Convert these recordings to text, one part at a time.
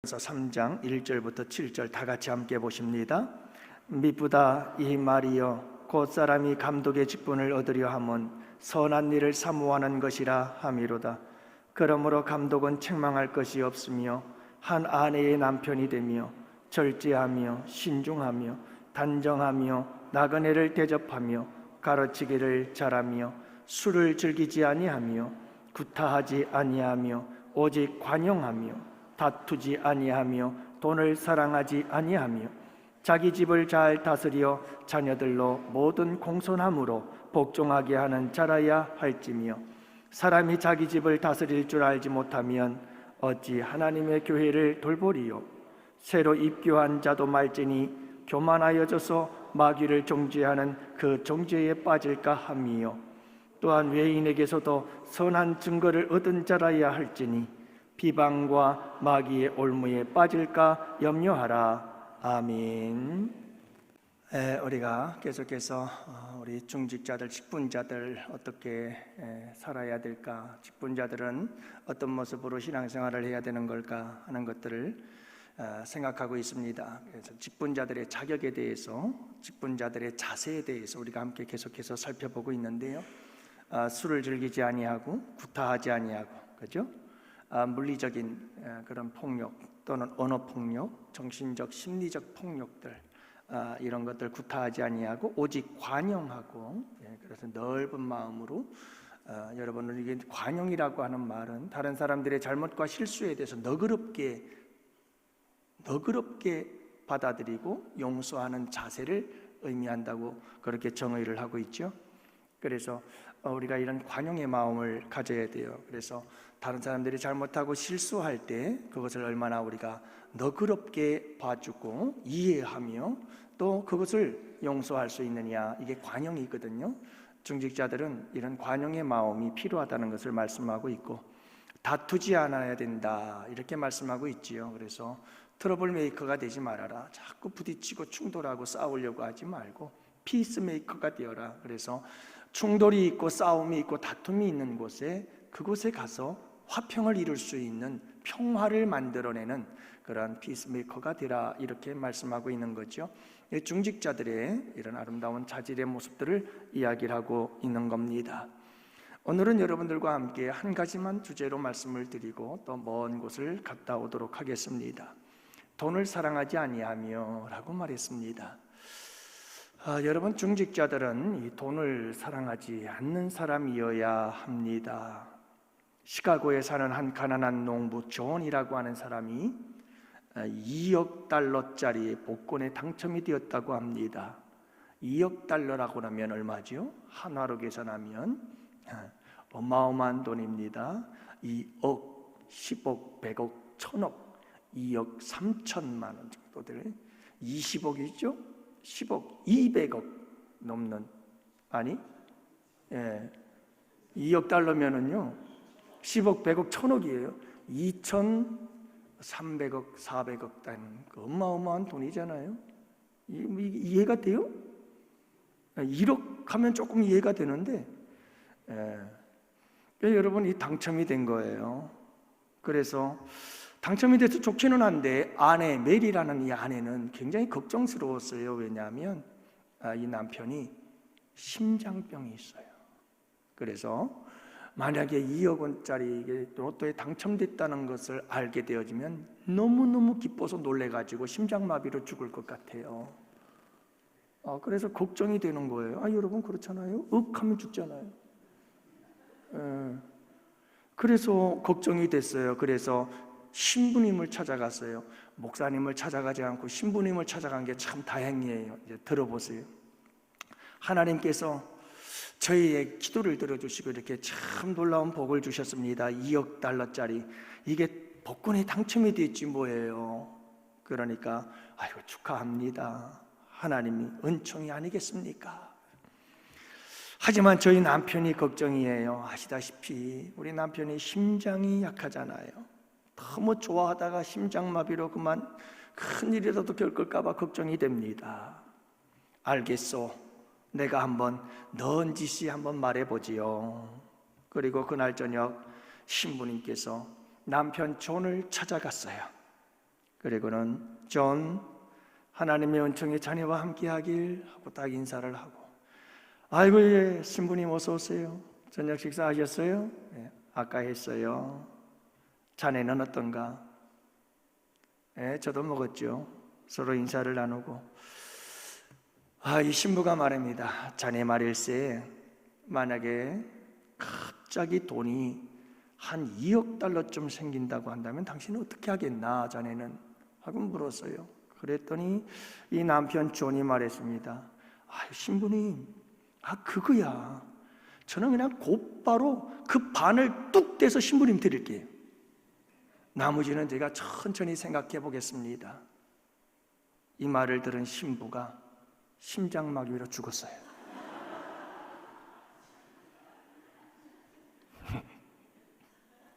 3장 1절부터 7절 다 같이 함께 보십니다. 미쁘다 이 말이여 곧 사람이 감독의 직분을 얻으려 함은 선한 일을 사모하는 것이라 함이로다. 그러므로 감독은 책망할 것이 없으며 한 아내의 남편이 되며 절제하며 신중하며 단정하며 나그네를 대접하며 가르치기를 잘하며 술을 즐기지 아니하며 구타하지 아니하며 오직 관용하며 다투지 아니하며 돈을 사랑하지 아니하며 자기 집을 잘 다스려 자녀들로 모든 공손함으로 복종하게 하는 자라야 할지며 사람이 자기 집을 다스릴 줄 알지 못하면 어찌 하나님의 교회를 돌보리요. 새로 입교한 자도 말지니 교만하여져서 마귀를 정죄하는 그 정죄에 빠질까 함이요. 또한 외인에게서도 선한 증거를 얻은 자라야 할지니 비방과 마귀의 올무에 빠질까 염려하라. 아멘. 우리가 계속해서 우리 중직자들, 직분자들 어떻게 살아야 될까, 직분자들은 어떤 모습으로 신앙생활을 해야 되는 걸까 하는 것들을 생각하고 있습니다. 그래서 직분자들의 자격에 대해서, 직분자들의 자세에 대해서 우리가 함께 계속해서 살펴보고 있는데요. 술을 즐기지 아니하고 구타하지 아니하고, 그죠? 물리적인 그런 폭력 또는 언어 폭력, 정신적, 심리적 폭력들, 이런 것들 구타하지 아니하고 오직 관용하고, 그래서 넓은 마음으로, 여러분은 이게 관용이라고 하는 말은 다른 사람들의 잘못과 실수에 대해서 너그럽게 받아들이고 용서하는 자세를 의미한다고 그렇게 정의를 하고 있죠. 그래서 우리가 이런 관용의 마음을 가져야 돼요. 그래서 다른 사람들이 잘못하고 실수할 때 그것을 얼마나 우리가 너그럽게 봐주고 이해하며 또 그것을 용서할 수 있느냐, 이게 관용이거든요. 중직자들은 이런 관용의 마음이 필요하다는 것을 말씀하고 있고, 다투지 않아야 된다 이렇게 말씀하고 있지요. 그래서 트러블 메이커가 되지 말아라. 자꾸 부딪히고 충돌하고 싸우려고 하지 말고 피스메이커가 되어라. 그래서 충돌이 있고 싸움이 있고 다툼이 있는 곳에, 그곳에 가서 화평을 이룰 수 있는, 평화를 만들어내는 그런 피스메이커가 되라, 이렇게 말씀하고 있는 거죠. 중직자들의 이런 아름다운 자질의 모습들을 이야기를 하고 있는 겁니다. 오늘은 여러분들과 함께 한 가지만 주제로 말씀을 드리고 또 먼 곳을 갔다 오도록 하겠습니다. 돈을 사랑하지 아니하며 라고 말했습니다. 여러분, 중직자들은 이 돈을 사랑하지 않는 사람이어야 합니다. 시카고에 사는 한 가난한 농부 존이라고 하는 사람이 2억 달러짜리 복권에 당첨이 되었다고 합니다. 2억 달러라고 하면 얼마죠? 한화로 계산하면 어마어마한 돈입니다. 2억, 10억, 100억, 1000억, 2억 3천만 원 정도들, 20억이죠? 10억, 200억 넘는, 아니, 2억 달러면은요 10억, 100억, 1000억이에요. 2300억, 400억 단, 어마어마한 돈이잖아요. 이해가 돼요? 1억 하면 조금 이해가 되는데, 여러분, 이 당첨이 된 거예요. 그래서 당첨이 돼서 좋기는 한데 아내 메리라는 이 아내는 굉장히 걱정스러웠어요. 왜냐하면 이 남편이 심장병이 있어요. 그래서 만약에 2억 원짜리 로또에 당첨됐다는 것을 알게 되어지면 너무너무 기뻐서 놀래가지고 심장마비로 죽을 것 같아요. 그래서 걱정이 되는 거예요. 여러분 그렇잖아요. 하면 죽잖아요. 그래서 걱정이 됐어요. 그래서 신부님을 찾아갔어요. 목사님을 찾아가지 않고 신부님을 찾아간 게 참 다행이에요. 이제 들어보세요. 하나님께서 저희의 기도를 들어주시고 이렇게 참 놀라운 복을 주셨습니다. 2억 달러짜리, 이게 복권에 당첨이 됐지 뭐예요. 그러니까 아이고 축하합니다. 하나님이 은총이 아니겠습니까? 하지만 저희 남편이 걱정이에요. 아시다시피 우리 남편이 심장이 약하잖아요. 너무 좋아하다가 심장마비로 그만 큰일이라도 겪을까 봐 걱정이 됩니다. 알겠소. 내가 한번 넌지시 한번 말해보지요. 그리고 그날 저녁 신부님께서 남편 존을 찾아갔어요. 그리고는 존, 하나님의 은총의 자녀와 함께하길 하고 딱 인사를 하고, 아이고 예, 신부님 어서 오세요. 저녁 식사하셨어요? 예, 아까 했어요. 자네는 어떤가? 예, 저도 먹었죠. 서로 인사를 나누고, 이 신부가 말합니다. 자네 말일세, 만약에 갑자기 돈이 한 2억 달러쯤 생긴다고 한다면 당신은 어떻게 하겠나 자네는? 하고 물었어요. 그랬더니 이 남편 존이 말했습니다. 신부님, 그거야. 저는 그냥 곧바로 그 반을 뚝 떼서 신부님 드릴게요. 나머지는 제가 천천히 생각해 보겠습니다. 이 말을 들은 신부가 심장마비로 죽었어요.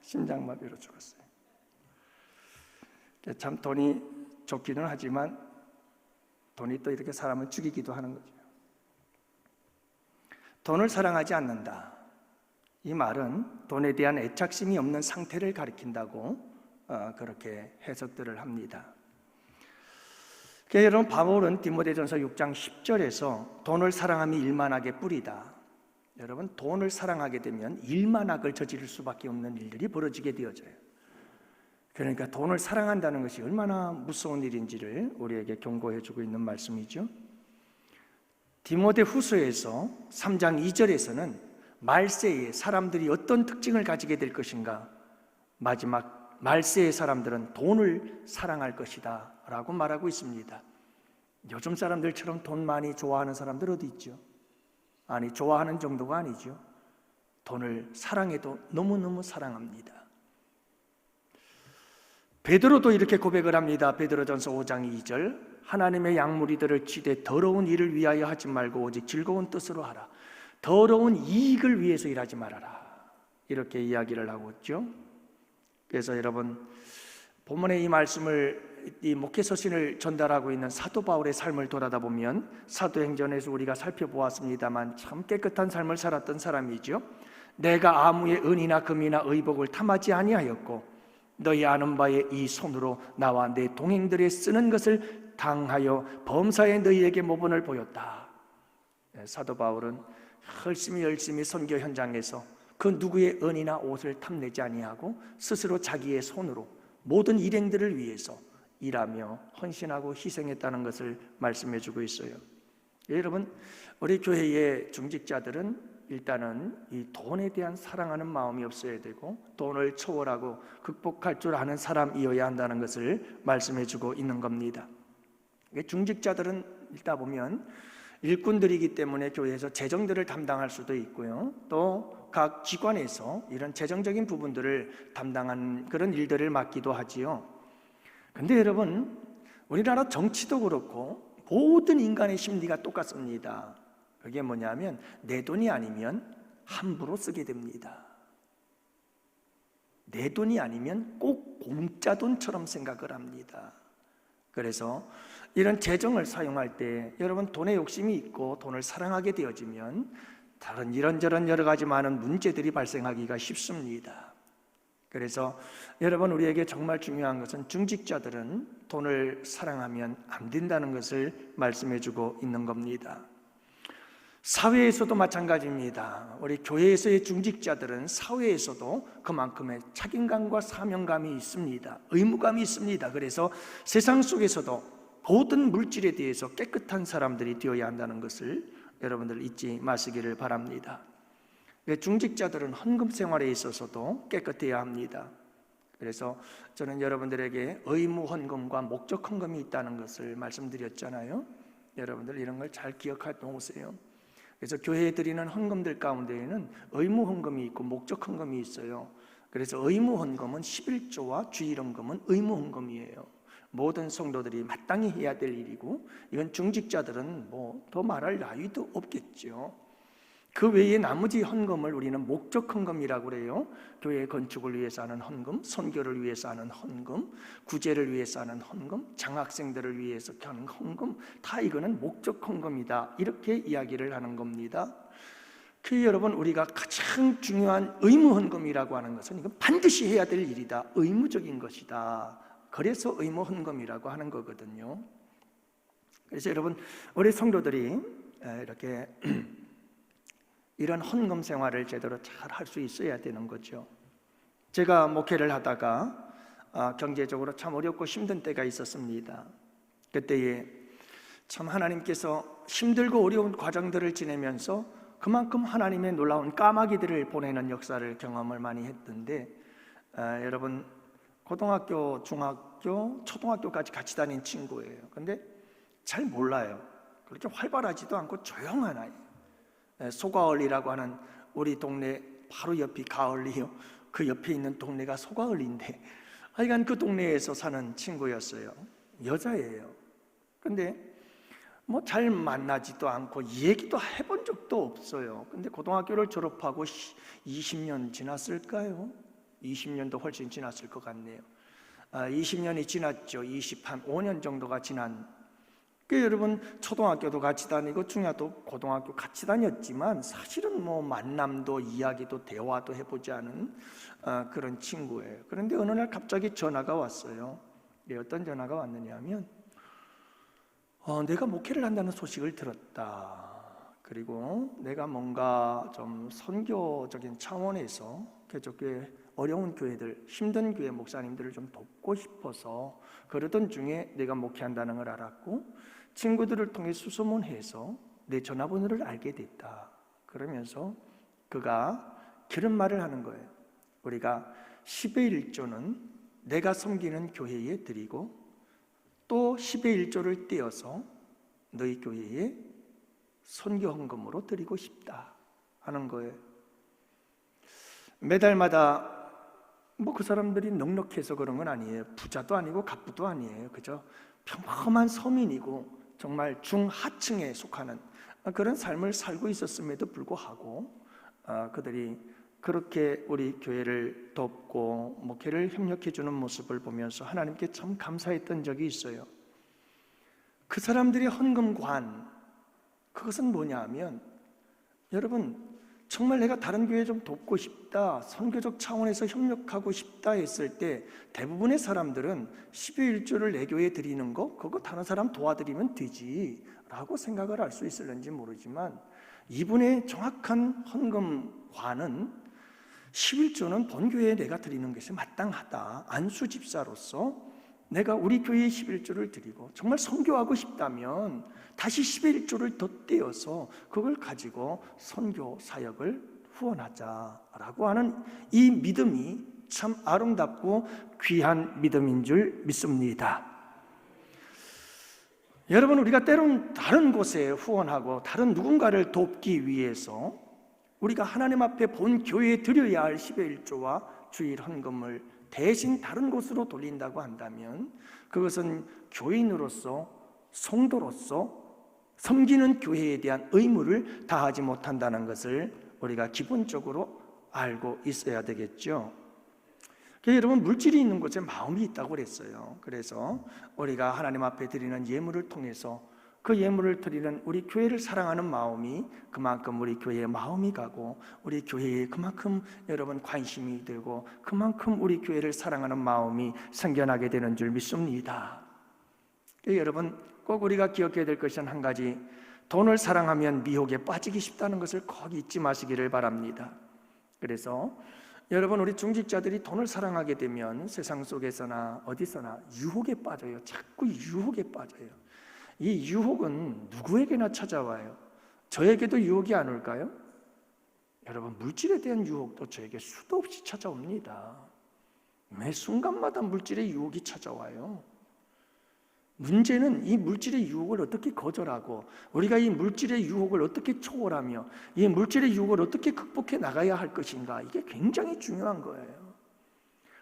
심장마비로 죽었어요. 참 돈이 좋기는 하지만 돈이 또 이렇게 사람을 죽이기도 하는 거죠. 돈을 사랑하지 않는다. 이 말은 돈에 대한 애착심이 없는 상태를 가리킨다고 그렇게 해석들을 합니다. 여러분, 바울은 디모데전서 6장 10절에서 돈을 사랑함이 일만악의 뿌리다. 여러분, 돈을 사랑하게 되면 일만악을 저지를 수밖에 없는 일들이 벌어지게 되어져요. 그러니까 돈을 사랑한다는 것이 얼마나 무서운 일인지를 우리에게 경고해 주고 있는 말씀이죠. 디모데 후서에서 3장 2절에서는 말세에 사람들이 어떤 특징을 가지게 될 것인가, 마지막 말세의 사람들은 돈을 사랑할 것이다 라고 말하고 있습니다. 요즘 사람들처럼 돈 많이 좋아하는 사람들 어디 있죠? 아니, 좋아하는 정도가 아니죠. 돈을 사랑해도 너무너무 사랑합니다. 베드로도 이렇게 고백을 합니다. 베드로전서 5장 2절, 하나님의 양무리들을 치되 더러운 일을 위하여 하지 말고 오직 즐거운 뜻으로 하라. 더러운 이익을 위해서 일하지 말아라. 이렇게 이야기를 하고 있죠. 그래서 여러분, 본문의 이 말씀을, 이 목회서신을 전달하고 있는 사도 바울의 삶을 돌아다 보면 사도행전에서 우리가 살펴보았습니다만 참 깨끗한 삶을 살았던 사람이죠. 내가 아무의 은이나 금이나 의복을 탐하지 아니하였고 너희 아는 바에 이 손으로 나와 내 동행들의 쓰는 것을 당하여 범사에 너희에게 모본을 보였다. 사도 바울은 열심히 선교 현장에서 그 누구의 은이나 옷을 탐내지 아니하고 스스로 자기의 손으로 모든 일행들을 위해서 일하며 헌신하고 희생했다는 것을 말씀해 주고 있어요. 여러분, 우리 교회의 중직자들은 일단은 이 돈에 대한 사랑하는 마음이 없어야 되고 돈을 초월하고 극복할 줄 아는 사람이어야 한다는 것을 말씀해 주고 있는 겁니다. 중직자들은 읽다 보면 일꾼들이기 때문에 교회에서 재정들을 담당할 수도 있고요, 또 각 기관에서 이런 재정적인 부분들을 담당하는 그런 일들을 맡기도 하지요. 근데 여러분, 우리나라 정치도 그렇고 모든 인간의 심리가 똑같습니다. 그게 뭐냐면 내 돈이 아니면 함부로 쓰게 됩니다. 내 돈이 아니면 꼭 공짜 돈처럼 생각을 합니다. 그래서 이런 재정을 사용할 때 여러분, 돈에 욕심이 있고 돈을 사랑하게 되어지면 다른 이런저런 여러 가지 많은 문제들이 발생하기가 쉽습니다. 그래서 여러분, 우리에게 정말 중요한 것은 중직자들은 돈을 사랑하면 안 된다는 것을 말씀해 주고 있는 겁니다. 사회에서도 마찬가지입니다. 우리 교회에서의 중직자들은 사회에서도 그만큼의 책임감과 사명감이 있습니다. 의무감이 있습니다. 그래서 세상 속에서도 모든 물질에 대해서 깨끗한 사람들이 되어야 한다는 것을 여러분들 잊지 마시기를 바랍니다. 중직자들은 헌금 생활에 있어서도 깨끗해야 합니다. 그래서 저는 여러분들에게 의무 헌금과 목적 헌금이 있다는 것을 말씀드렸잖아요. 여러분들 이런 걸 잘 기억해 놓으세요. 그래서 교회에 드리는 헌금들 가운데에는 의무 헌금이 있고 목적 헌금이 있어요. 그래서 의무 헌금은 11조와 주일 헌금은 의무 헌금이에요. 모든 성도들이 마땅히 해야 될 일이고, 이건 중직자들은 뭐 더 말할 나위도 없겠죠. 그 외에 나머지 헌금을 우리는 목적 헌금이라고 그래요. 교회 건축을 위해서 하는 헌금, 선교를 위해서 하는 헌금, 구제를 위해서 하는 헌금, 장학생들을 위해서 하는 헌금, 다 이거는 목적 헌금이다, 이렇게 이야기를 하는 겁니다. 그 여러분, 우리가 가장 중요한 의무 헌금이라고 하는 것은 이건 반드시 해야 될 일이다, 의무적인 것이다 그래서 의무 헌금이라고 하는 거거든요. 그래서 여러분, 우리 성도들이 이렇게 이런 헌금 생활을 제대로 잘 할 수 있어야 되는 거죠. 제가 목회를 하다가 경제적으로 참 어렵고 힘든 때가 있었습니다. 그때에 참 하나님께서 힘들고 어려운 과정들을 지내면서 그만큼 하나님의 놀라운 까마귀들을 보내는 역사를 경험을 많이 했던데, 여러분, 고등학교, 중학교, 초등학교까지 같이 다닌 친구예요. 근데 잘 몰라요. 그렇게 활발하지도 않고 조용한 아이. 소가을리라고 하는 우리 동네 바로 옆이 가을리요. 그 옆에 있는 동네가 소가을리인데 하여간 그 동네에서 사는 친구였어요. 여자예요. 근데 뭐 잘 만나지도 않고 얘기도 해본 적도 없어요. 근데 고등학교를 졸업하고 20년 지났을까요? 20년도 훨씬 지났을 것 같네요. 20년이 지났죠. 5년 정도가 지난. 여러분, 초등학교도 같이 다니고 중학교, 고등학교 같이 다녔지만 사실은 뭐 만남도 이야기도 대화도 해보지 않은 그런 친구예요. 그런데 어느 날 갑자기 전화가 왔어요. 어떤 전화가 왔느냐 하면 내가 목회를 한다는 소식을 들었다. 그리고 내가 뭔가 좀 선교적인 차원에서 개척교회 어려운 교회들, 힘든 교회 목사님들을 좀 돕고 싶어서 그러던 중에 내가 목회한다는 걸 알았고 친구들을 통해 수소문해서 내 전화번호를 알게 됐다. 그러면서 그가 그런 말을 하는 거예요. 우리가 10의 1조는 내가 섬기는 교회에 드리고 또 10의 1조를 떼어서 너희 교회에 선교 헌금으로 드리고 싶다 하는 거예요. 매달마다 뭐 그 사람들이 넉넉해서 그런 건 아니에요. 부자도 아니고 갑부도 아니에요. 그죠? 평범한 서민이고 정말 중하층에 속하는 그런 삶을 살고 있었음에도 불구하고 그들이 그렇게 우리 교회를 돕고 목회를 협력해 주는 모습을 보면서 하나님께 참 감사했던 적이 있어요. 그 사람들의 헌금관, 그것은 뭐냐 하면, 여러분, 정말 내가 다른 교회 좀 돕고 싶다, 선교적 차원에서 협력하고 싶다 했을 때 대부분의 사람들은 10의 1조를 내 교회에 드리는 거, 그거 다른 사람 도와드리면 되지 라고 생각을 할 수 있을는지 모르지만, 이분의 정확한 헌금관은 11조는 본교회에 내가 드리는 것이 마땅하다. 안수 집사로서 내가 우리 교회에 11조를 드리고 정말 선교하고 싶다면 다시 11조를 더 떼어서 그걸 가지고 선교 사역을 후원하자라고 하는 이 믿음이 참 아름답고 귀한 믿음인 줄 믿습니다. 여러분, 우리가 때론 다른 곳에 후원하고 다른 누군가를 돕기 위해서 우리가 하나님 앞에 본 교회에 드려야 할 10의 1조와 주일 헌금을 대신 다른 곳으로 돌린다고 한다면 그것은 교인으로서, 성도로서 섬기는 교회에 대한 의무를 다하지 못한다는 것을 우리가 기본적으로 알고 있어야 되겠죠. 여러분, 물질이 있는 곳에 마음이 있다고 그랬어요. 그래서 우리가 하나님 앞에 드리는 예물을 통해서 그 예물을 드리는 우리 교회를 사랑하는 마음이 그만큼 우리 교회의 마음이 가고 우리 교회에 그만큼 여러분 관심이 들고 그만큼 우리 교회를 사랑하는 마음이 생겨나게 되는 줄 믿습니다. 여러분, 꼭 우리가 기억해야 될 것은 한 가지, 돈을 사랑하면 미혹에 빠지기 쉽다는 것을 꼭 잊지 마시기를 바랍니다. 그래서 여러분, 우리 중직자들이 돈을 사랑하게 되면 세상 속에서나 어디서나 유혹에 빠져요. 자꾸 유혹에 빠져요. 이 유혹은 누구에게나 찾아와요. 저에게도 유혹이 안 올까요? 여러분, 물질에 대한 유혹도 저에게 수도 없이 찾아옵니다. 매 순간마다 물질의 유혹이 찾아와요. 문제는 이 물질의 유혹을 어떻게 거절하고 우리가 이 물질의 유혹을 어떻게 초월하며 이 물질의 유혹을 어떻게 극복해 나가야 할 것인가, 이게 굉장히 중요한 거예요.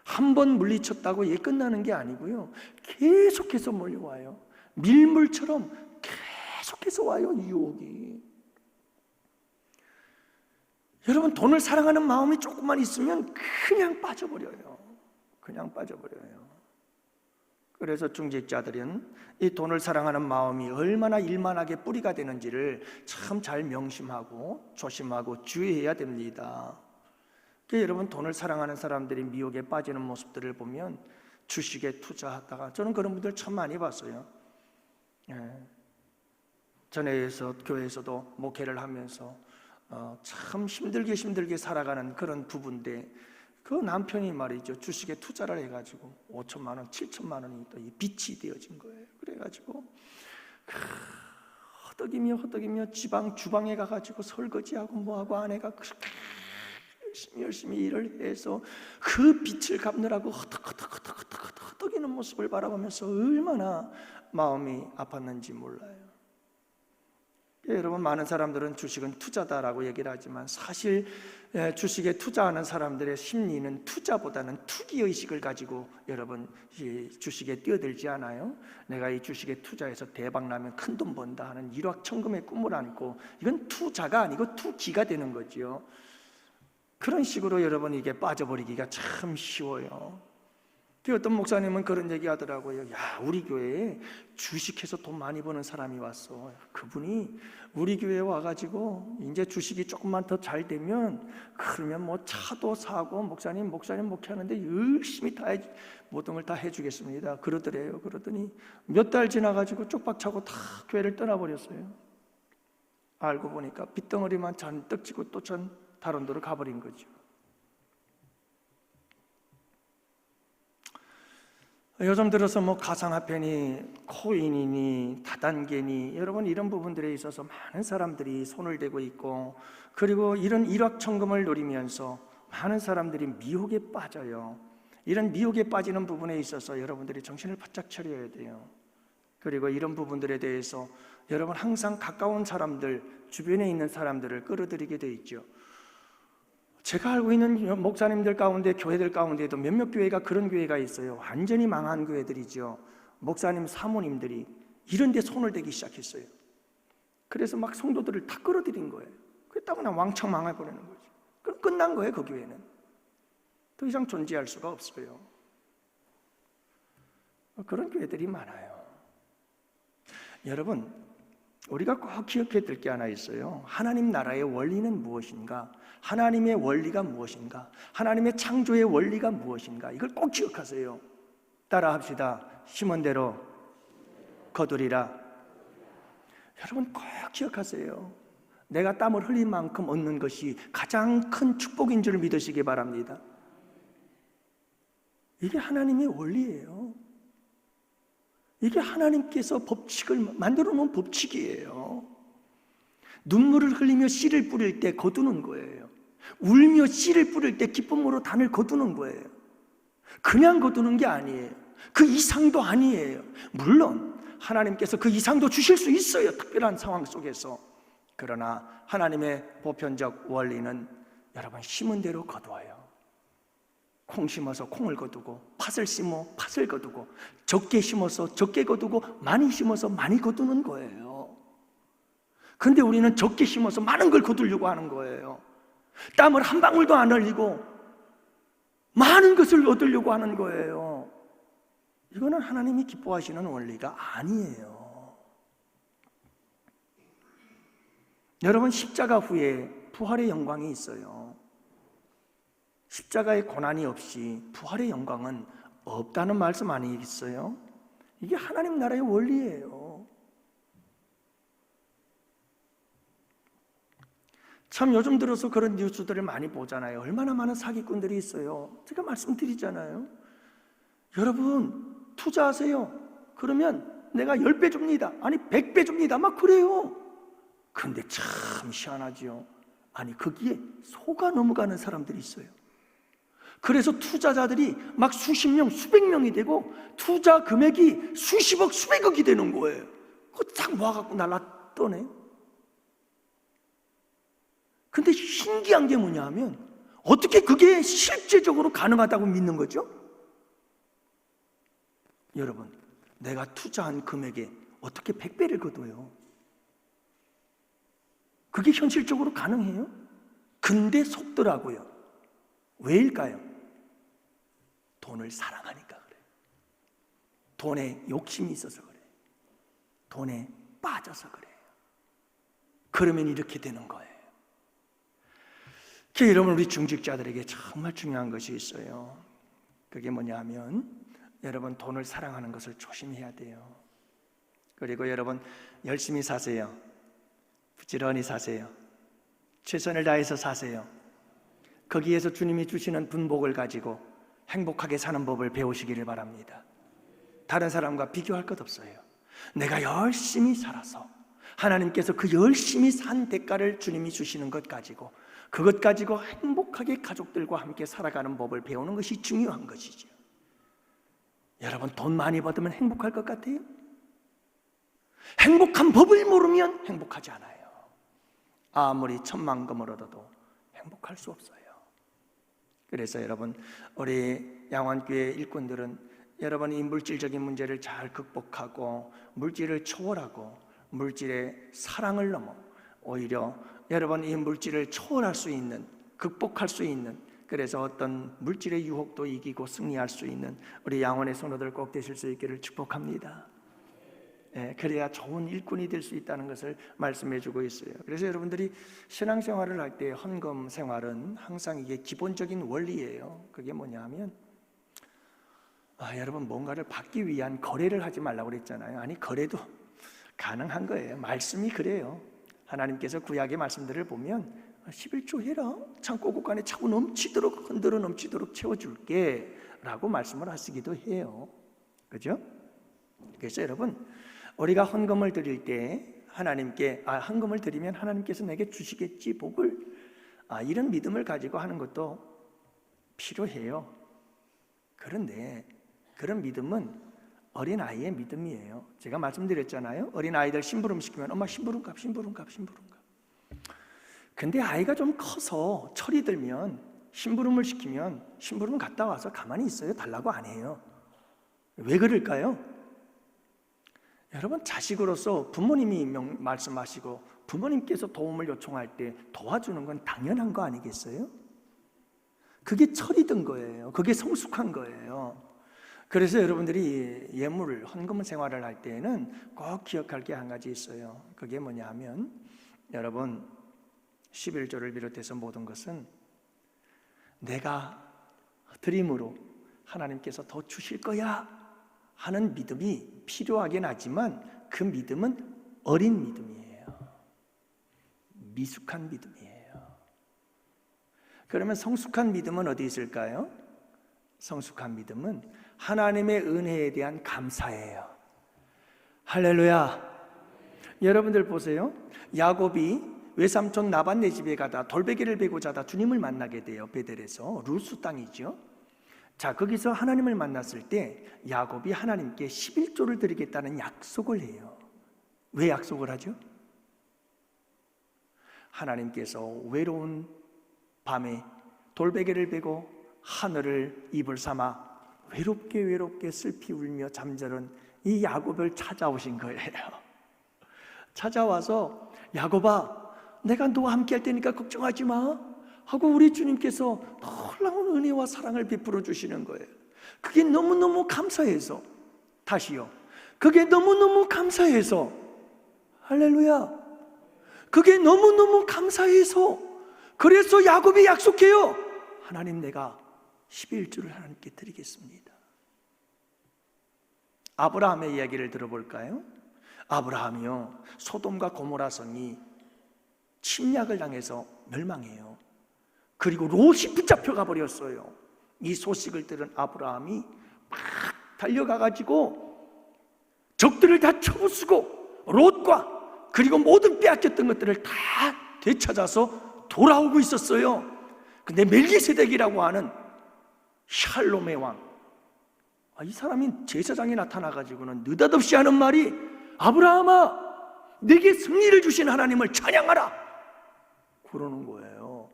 한 번 물리쳤다고 이게 끝나는 게 아니고요, 계속해서 몰려와요. 밀물처럼 계속해서 와요, 이 유혹이. 여러분, 돈을 사랑하는 마음이 조금만 있으면 그냥 빠져버려요. 그냥 빠져버려요. 그래서 중직자들은 이 돈을 사랑하는 마음이 얼마나 일만하게 뿌리가 되는지를 참 잘 명심하고 조심하고 주의해야 됩니다. 여러분, 돈을 사랑하는 사람들이 미혹에 빠지는 모습들을 보면 주식에 투자하다가 저는 그런 분들 참 많이 봤어요. 전에서 교회에서도 목회를 하면서 참 힘들게 살아가는 그런 부부인데 그 남편이 말이죠, 주식에 투자를 해가지고 5천만 원, 7천만 원이 또 빚이 되어진 거예요. 그래가지고 허덕이며 주방에 가가지고 설거지하고 뭐하고 아내가 그렇게 열심히 일을 해서 그 빚을 갚느라고 허덕이는 모습을 바라보면서 얼마나 마음이 아팠는지 몰라요. 여러분, 많은 사람들은 주식은 투자다라고 얘기를 하지만 사실 주식에 투자하는 사람들의 심리는 투자보다는 투기의식을 가지고 여러분 주식에 뛰어들지 않아요? 내가 이 주식에 투자해서 대박나면 큰돈 번다 하는 일확천금의 꿈을 안고, 이건 투자가 아니고 투기가 되는 거지요. 그런 식으로 여러분 이게 빠져버리기가 참 쉬워요. 어떤 목사님은 그런 얘기 하더라고요. 야, 우리 교회에 주식해서 돈 많이 버는 사람이 왔어. 그분이 우리 교회에 와가지고 이제 주식이 조금만 더 잘 되면 그러면 뭐 차도 사고 목사님 목회하는데 열심히 모든 걸 다 해주겠습니다 그러더래요. 그러더니 몇 달 지나가지고 쪽박차고 다 교회를 떠나버렸어요. 알고 보니까 빚덩어리만 잔뜩 지고 또 다른 데로 가버린 거죠. 요즘 들어서 뭐 가상화폐니 코인이니 다단계니 여러분 이런 부분들에 있어서 많은 사람들이 손을 대고 있고, 그리고 이런 일확천금을 노리면서 많은 사람들이 미혹에 빠져요. 이런 미혹에 빠지는 부분에 있어서 여러분들이 정신을 바짝 차려야 돼요. 그리고 이런 부분들에 대해서 여러분 항상 가까운 사람들, 주변에 있는 사람들을 끌어들이게 돼 있죠. 제가 알고 있는 목사님들 가운데, 교회들 가운데에도 몇몇 교회가 그런 교회가 있어요. 완전히 망한 교회들이죠. 목사님, 사모님들이 이런 데 손을 대기 시작했어요. 그래서 막 성도들을 다 끌어들인 거예요. 그랬다고 그냥 왕창 망해버리는 거죠. 그럼 끝난 거예요. 그 교회는 더 이상 존재할 수가 없어요. 그런 교회들이 많아요. 여러분, 우리가 꼭 기억해야 될 게 하나 있어요. 하나님 나라의 원리는 무엇인가? 하나님의 원리가 무엇인가? 하나님의 창조의 원리가 무엇인가? 이걸 꼭 기억하세요. 따라합시다. 심은 대로 거두리라. 여러분 꼭 기억하세요. 내가 땀을 흘린 만큼 얻는 것이 가장 큰 축복인 줄 믿으시기 바랍니다. 이게 하나님의 원리예요. 이게 하나님께서 법칙을 만들어 놓은 법칙이에요. 눈물을 흘리며 씨를 뿌릴 때 거두는 거예요. 울며 씨를 뿌릴 때 기쁨으로 단을 거두는 거예요. 그냥 거두는 게 아니에요. 그 이상도 아니에요. 물론 하나님께서 그 이상도 주실 수 있어요, 특별한 상황 속에서. 그러나 하나님의 보편적 원리는 여러분 심은 대로 거두어요. 콩 심어서 콩을 거두고, 팥을 심어 팥을 거두고, 적게 심어서 적게 거두고, 많이 심어서 많이 거두는 거예요. 그런데 우리는 적게 심어서 많은 걸 거두려고 하는 거예요. 땀을 한 방울도 안 흘리고 많은 것을 얻으려고 하는 거예요. 이거는 하나님이 기뻐하시는 원리가 아니에요. 여러분, 십자가 후에 부활의 영광이 있어요. 십자가의 고난이 없이 부활의 영광은 없다는 말씀 아니겠어요? 이게 하나님 나라의 원리예요. 참 요즘 들어서 그런 뉴스들을 많이 보잖아요. 얼마나 많은 사기꾼들이 있어요. 제가 말씀드리잖아요. 여러분 투자하세요. 그러면 내가 10배 줍니다. 아니 100배 줍니다. 막 그래요. 그런데 참 희한하죠. 아니 거기에 속아 넘어가는 사람들이 있어요. 그래서 투자자들이 막 수십 명, 수백 명이 되고 투자 금액이 수십억, 수백억이 되는 거예요. 그거 딱 모아갖고 날라떠네. 근데 신기한 게 뭐냐 하면 어떻게 그게 실제적으로 가능하다고 믿는 거죠? 여러분, 내가 투자한 금액에 어떻게 100배를 거둬요? 그게 현실적으로 가능해요? 근데 속더라고요. 왜일까요? 돈을 사랑하니까 그래요. 돈에 욕심이 있어서 그래요. 돈에 빠져서 그래요. 그러면 이렇게 되는 거예요. 여러분, 우리 중직자들에게 정말 중요한 것이 있어요. 그게 뭐냐 하면 여러분 돈을 사랑하는 것을 조심해야 돼요. 그리고 여러분 열심히 사세요. 부지런히 사세요. 최선을 다해서 사세요. 거기에서 주님이 주시는 분복을 가지고 행복하게 사는 법을 배우시기를 바랍니다. 다른 사람과 비교할 것 없어요. 내가 열심히 살아서 하나님께서 그 열심히 산 대가를 주님이 주시는 것 가지고, 그것 가지고 행복하게 가족들과 함께 살아가는 법을 배우는 것이 중요한 것이죠. 여러분 돈 많이 받으면 행복할 것 같아요? 행복한 법을 모르면 행복하지 않아요. 아무리 천만금을 얻어도 행복할 수 없어요. 그래서 여러분 우리 양원교회 일꾼들은 여러분이 물질적인 문제를 잘 극복하고 물질을 초월하고 물질의 사랑을 넘어 오히려 여러분 이 물질을 초월할 수 있는, 극복할 수 있는, 그래서 어떤 물질의 유혹도 이기고 승리할 수 있는 우리 양원의 성도들 꼭 되실 수 있기를 축복합니다. 그래야 좋은 일꾼이 될 수 있다는 것을 말씀해 주고 있어요. 그래서 여러분들이 신앙생활을 할 때 헌금 생활은 항상 이게 기본적인 원리예요. 그게 뭐냐면 여러분 뭔가를 받기 위한 거래를 하지 말라고 그랬잖아요. 아니 거래도 가능한 거예요. 말씀이 그래요. 하나님께서 구약의 말씀들을 보면 11조 해라, 창고 곳간에 차고 넘치도록 흔들어 넘치도록 채워줄게 라고 말씀을 하시기도 해요. 그죠? 그래서 여러분 우리가 헌금을 드릴 때 하나님께 헌금을 드리면 하나님께서 내게 주시겠지 복을, 이런 믿음을 가지고 하는 것도 필요해요. 그런데 그런 믿음은 어린아이의 믿음이에요. 제가 말씀드렸잖아요. 어린아이들 심부름 시키면 엄마 심부름값. 근데 아이가 좀 커서 철이 들면 심부름을 시키면 심부름 갔다 와서 가만히 있어요. 달라고 안 해요. 왜 그럴까요? 여러분 자식으로서 부모님이 말씀하시고 부모님께서 도움을 요청할 때 도와주는 건 당연한 거 아니겠어요? 그게 철이 든 거예요. 그게 성숙한 거예요. 그래서 여러분들이 예물, 헌금 생활을 할 때에는 꼭 기억할 게 한 가지 있어요. 그게 뭐냐 하면 여러분 11조를 비롯해서 모든 것은 내가 드림으로 하나님께서 더 주실 거야 하는 믿음이 필요하긴 하지만 그 믿음은 어린 믿음이에요. 미숙한 믿음이에요. 그러면 성숙한 믿음은 어디 있을까요? 성숙한 믿음은 하나님의 은혜에 대한 감사예요. 할렐루야. 여러분들 보세요. 야곱이 외삼촌 라반네 집에 가다 돌베개를 베고 자다 주님을 만나게 돼요. 베델에서 루스 땅이죠. 자, 거기서 하나님을 만났을 때 야곱이 하나님께 11조를 드리겠다는 약속을 해요. 왜 약속을 하죠? 하나님께서 외로운 밤에 돌베개를 베고 하늘을 입을 삼아 외롭게 슬피 울며 잠자는 이 야곱을 찾아오신 거예요. 찾아와서 야곱아, 내가 너와 함께 할 테니까 걱정하지 마 하고 우리 주님께서 놀라운 은혜와 사랑을 베풀어 주시는 거예요. 그게 너무너무 감사해서, 다시요, 그게 너무너무 감사해서, 할렐루야, 그게 너무너무 감사해서, 그래서 야곱이 약속해요. 하나님, 내가 11조를 하나님께 드리겠습니다. 아브라함의 이야기를 들어볼까요? 아브라함이요, 소돔과 고모라 성이 침략을 당해서 멸망해요. 그리고 롯이 붙잡혀가 버렸어요. 이 소식을 들은 아브라함이 막 달려가가지고 적들을 다 쳐부수고 롯과 그리고 모든 빼앗겼던 것들을 다 되찾아서 돌아오고 있었어요. 근데 멜기세덱이라고 하는 샬롬의 왕, 이 사람이 제사장에 나타나가지고는 느닷없이 하는 말이, 아브라함아, 내게 승리를 주신 하나님을 찬양하라, 그러는 거예요.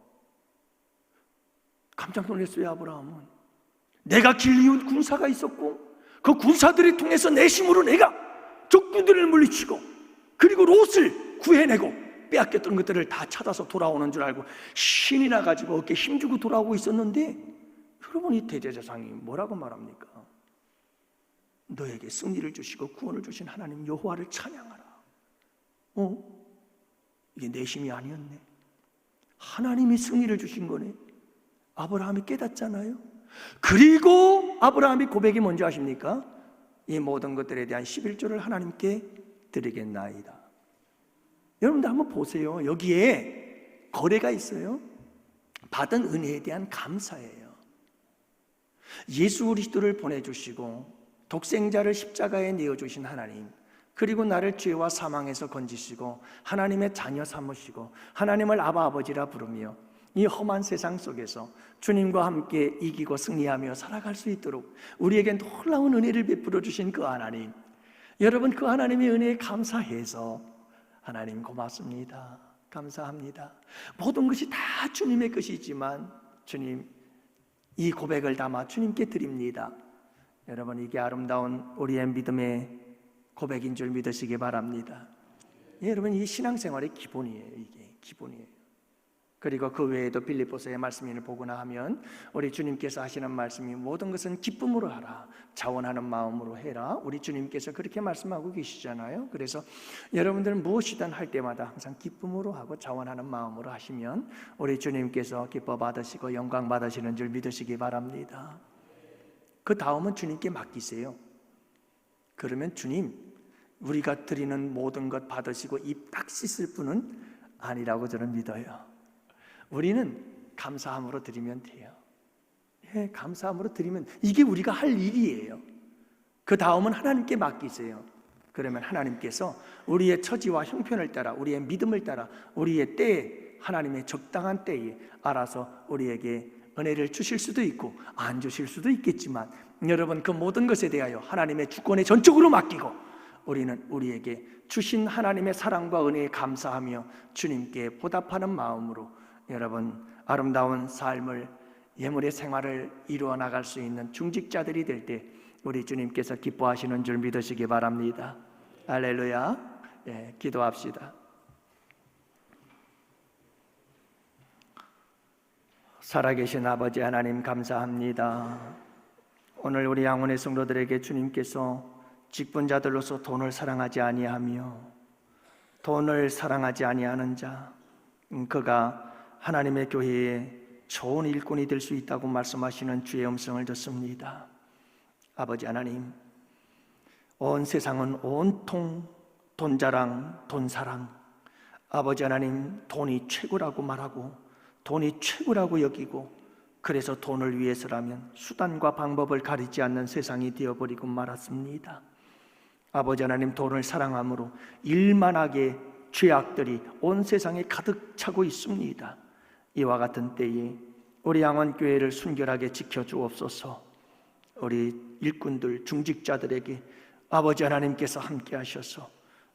깜짝 놀랐어요. 아브라함은 내가 길리운 군사가 있었고 그 군사들을 통해서 내 힘으로 내가 적군들을 물리치고 그리고 롯을 구해내고 빼앗겼던 것들을 다 찾아서 돌아오는 줄 알고 신이 나가지고 어깨에 힘주고 돌아오고 있었는데, 여러분 이 대제사장이 뭐라고 말합니까? 너에게 승리를 주시고 구원을 주신 하나님 여호와를 찬양하라. 이게 내 힘이 아니었네. 하나님이 승리를 주신 거네. 아브라함이 깨닫잖아요. 그리고 아브라함이 고백이 뭔지 아십니까? 이 모든 것들에 대한 11조를 하나님께 드리겠나이다. 여러분들 한번 보세요. 여기에 거래가 있어요. 받은 은혜에 대한 감사예요. 예수 그리스도를 보내주시고 독생자를 십자가에 내어주신 하나님, 그리고 나를 죄와 사망에서 건지시고 하나님의 자녀 삼으시고 하나님을 아바 아버지라 부르며 이 험한 세상 속에서 주님과 함께 이기고 승리하며 살아갈 수 있도록 우리에게 놀라운 은혜를 베풀어 주신 그 하나님, 여러분 그 하나님의 은혜에 감사해서 하나님 고맙습니다, 감사합니다. 모든 것이 다 주님의 것이지만 주님, 이 고백을 담아 주님께 드립니다. 여러분, 이게 아름다운 우리의 믿음의 고백인 줄 믿으시기 바랍니다. 여러분, 이 신앙생활의 기본이에요. 이게 기본이에요. 그리고 그 외에도 빌립보서의 말씀을 보거나 하면 우리 주님께서 하시는 말씀이 모든 것은 기쁨으로 하라, 자원하는 마음으로 해라. 우리 주님께서 그렇게 말씀하고 계시잖아요. 그래서 여러분들은 무엇이든 할 때마다 항상 기쁨으로 하고 자원하는 마음으로 하시면 우리 주님께서 기뻐 받으시고 영광 받으시는 줄 믿으시기 바랍니다. 그 다음은 주님께 맡기세요. 그러면 주님, 우리가 드리는 모든 것 받으시고 입 딱 씻을 분은 아니라고 저는 믿어요. 우리는 감사함으로 드리면 돼요. 예, 감사함으로 드리면 이게 우리가 할 일이에요. 그 다음은 하나님께 맡기세요. 그러면 하나님께서 우리의 처지와 형편을 따라, 우리의 믿음을 따라, 우리의 때에, 하나님의 적당한 때에 알아서 우리에게 은혜를 주실 수도 있고 안 주실 수도 있겠지만, 여러분 그 모든 것에 대하여 하나님의 주권에 전적으로 맡기고 우리는 우리에게 주신 하나님의 사랑과 은혜에 감사하며 주님께 보답하는 마음으로 여러분 아름다운 삶을, 예물의 생활을 이루어 나갈 수 있는 중직자들이 될 때 우리 주님께서 기뻐하시는 줄 믿으시기 바랍니다. 할렐루야. 예, 기도합시다. 살아계신 아버지 하나님, 감사합니다. 오늘 우리 양원의 성도들에게 주님께서 직분자들로서 돈을 사랑하지 아니하며 돈을 사랑하지 아니하는 자, 그가 하나님의 교회에 좋은 일꾼이 될 수 있다고 말씀하시는 주의 음성을 듣습니다. 아버지 하나님, 온 세상은 온통 돈자랑, 돈사랑, 아버지 하나님, 돈이 최고라고 말하고 돈이 최고라고 여기고, 그래서 돈을 위해서라면 수단과 방법을 가리지 않는 세상이 되어버리고 말았습니다. 아버지 하나님, 돈을 사랑함으로 일만하게 죄악들이 온 세상에 가득 차고 있습니다. 이와 같은 때에 우리 양원교회를 순결하게 지켜주옵소서. 우리 일꾼들, 중직자들에게 아버지 하나님께서 함께 하셔서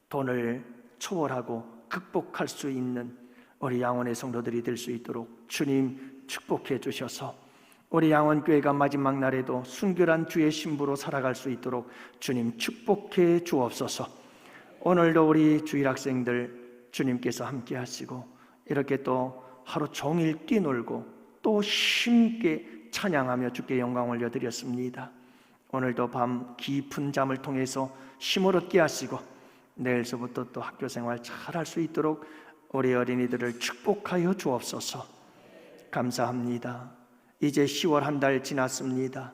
돈을 초월하고 극복할 수 있는 우리 양원의 성도들이 될 수 있도록 주님 축복해 주셔서 우리 양원교회가 마지막 날에도 순결한 주의 신부로 살아갈 수 있도록 주님 축복해 주옵소서. 오늘도 우리 주일학생들 주님께서 함께 하시고 이렇게 또 하루 종일 뛰놀고 또 힘있게 찬양하며 주께 영광 올려드렸습니다. 오늘도 밤 깊은 잠을 통해서 힘을 얻게 하시고 내일서부터 또 학교생활 잘할 수 있도록 우리 어린이들을 축복하여 주옵소서. 감사합니다. 이제 10월 한 달 지났습니다.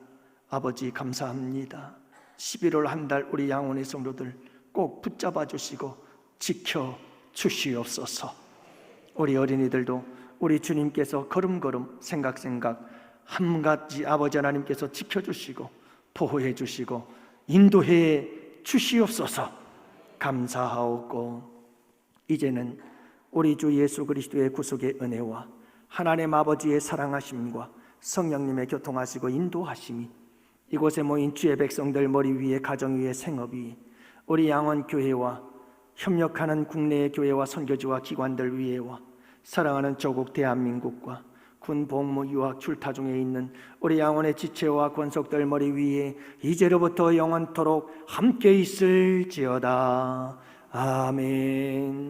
아버지 감사합니다. 11월 한 달 우리 양원의 성도들 꼭 붙잡아 주시고 지켜 주시옵소서. 우리 어린이들도 우리 주님께서 걸음걸음 생각 한 가지 아버지 하나님께서 지켜주시고 보호해 주시고 인도해 주시옵소서. 감사하옵고 이제는 우리 주 예수 그리스도의 구속의 은혜와 하나님 아버지의 사랑하심과 성령님의 교통하시고 인도하심이 이곳에 모인 주의 백성들 머리 위에, 가정 위에, 생업 위에, 우리 양원교회와 협력하는 국내의 교회와 선교지와 기관들 위에와 사랑하는 조국 대한민국과 군 복무 유학 출타 중에 있는 우리 양원의 지체와 권속들 머리 위에 이제로부터 영원토록 함께 있을지어다. 아멘.